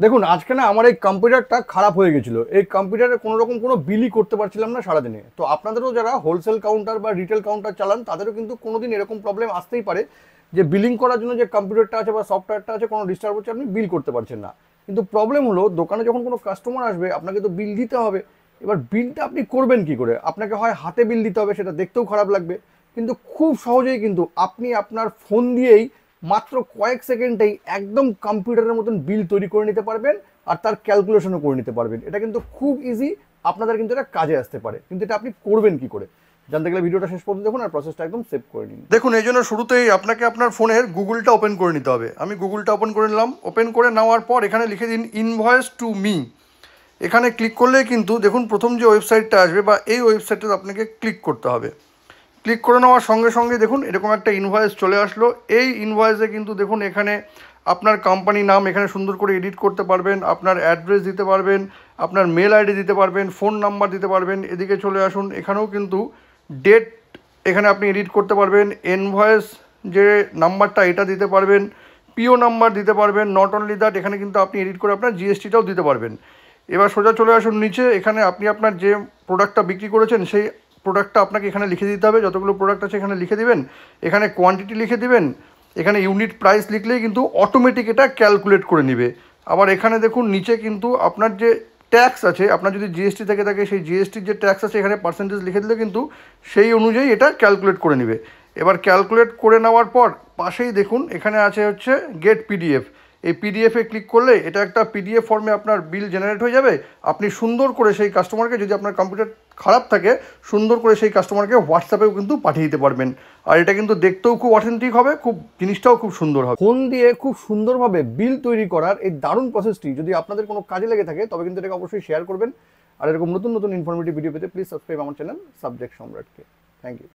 দেখুন আজকে না আমার এই কম্পিউটারটা খারাপ হয়ে গেছিলো। এই কম্পিউটারে কোনো রকম কোনো বিলই করতে পারছিলাম না সারাদিনে। তো আপনাদেরও যারা হোলসেল কাউন্টার বা রিটেল কাউন্টার চালান তাদেরও কিন্তু কোনোদিন এরকম প্রবলেম আসতেই পারে যে বিলিং করার জন্য যে কম্পিউটারটা আছে বা সফটওয়্যারটা আছে কোনো ডিস্টার্ব হচ্ছে, আপনি বিল করতে পারছেন না। কিন্তু প্রবলেম হলো দোকানে যখন কোনো কাস্টমার আসবে আপনাকে তো বিল দিতে হবে। এবার বিলটা আপনি করবেন কি করে? আপনাকে হয় হাতে বিল দিতে হবে, সেটা দেখতেও খারাপ লাগবে, কিন্তু খুব সহজেই কিন্তু আপনি আপনার ফোন দিয়েই মাত্র কয়েক সেকেন্ডেই একদম কম্পিউটারের মতন বিল তৈরি করে নিতে পারবেন আর তার ক্যালকুলেশনও করে নিতে পারবেন। এটা কিন্তু খুব ইজি, আপনাদের কিন্তু এটা কাজে আসতে পারে। কিন্তু এটা আপনি করবেন কি করে জানতে গেলে ভিডিওটা শেষ পর্যন্ত দেখুন আর প্রসেসটা একদম সেভ করে নিন। দেখুন এই জন্য শুরুতেই আপনাকে আপনার ফোনের গুগলটা ওপেন করে নিতে হবে। আমি গুগলটা ওপেন করে নিলাম। ওপেন করে নেওয়ার পর এখানে লিখে দিন ইনভয়েস টু মি। এখানে ক্লিক করলেই কিন্তু দেখুন প্রথম যে ওয়েবসাইটটা আসবে বা এই ওয়েবসাইটটাতে আপনাকে ক্লিক করতে হবে। ক্লিক করে নেওয়ার সঙ্গে সঙ্গে দেখুন এরকম একটা ইনভয়েস চলে আসলো। এই ইনভয়েসে কিন্তু দেখুন এখানে আপনার কোম্পানি নাম এখানে সুন্দর করে এডিট করতে পারবেন, আপনার অ্যাড্রেস দিতে পারবেন, আপনার মেল আইডি দিতে পারবেন, ফোন নাম্বার দিতে পারবেন। এদিকে চলে আসুন, এখানেও কিন্তু ডেট এখানে আপনি এডিট করতে পারবেন, ইনভয়েস যে নাম্বারটা এটা দিতে পারবেন, পিও নাম্বার দিতে পারবেন। নট অনলি দ্যাট, এখানে কিন্তু আপনি এডিট করে আপনার জিএসটিটাও দিতে পারবেন। এবার সোজা চলে আসুন নিচে, এখানে আপনি আপনার যে প্রোডাক্টটা বিক্রি করেছেন সেই প্রোডাক্টটা আপনাকে এখানে লিখে দিতে হবে। যতগুলো প্রোডাক্ট আছে এখানে লিখে দিবেন, এখানে কোয়ান্টিটি লিখে দিবেন, এখানে ইউনিট প্রাইস লিখলেই কিন্তু অটোমেটিক এটা ক্যালকুলেট করে নেবে। আবার এখানে দেখুন নিচে কিন্তু আপনার যে ট্যাক্স আছে, আপনার যদি জিএসটি থেকে থাকে সেই জিএসটির যে ট্যাক্স আছে এখানে পার্সেন্টেজ লিখে দিলে কিন্তু সেই অনুযায়ী এটা ক্যালকুলেট করে নেবে। এবার ক্যালকুলেট করে নেওয়ার পর পাশেই দেখুন এখানে আছে হচ্ছে গেট পিডিএফ। এই পিডিএফে ক্লিক করলে এটা একটা পিডিএফ ফর্মে আপনার বিল জেনারেট হয়ে যাবে। আপনি সুন্দর করে সেই কাস্টমারকে, যদি আপনার কম্পিউটার খারাপ থাকে, সুন্দর করে সেই কাস্টমারকে হোয়াটসঅ্যাপেও কিন্তু পাঠিয়ে দিতে পারবেন। আর এটা কিন্তু দেখতেও খুব অথেন্টিক হবে, খুব জিনিসটাও খুব সুন্দর হবে। ফোন দিয়ে খুব সুন্দরভাবে বিল তৈরি করার এই দারুণ প্রসেসটি যদি আপনাদের কোনো কাজে লেগে থাকে তবে কিন্তু এটাকে অবশ্যই শেয়ার করবেন। আর এরকম নতুন নতুন ইনফরমেটিভ ভিডিও পেতে প্লিজ সাবস্ক্রাইব আমার চ্যানেল সাবজেক্ট সম্রাটকে। Thank you.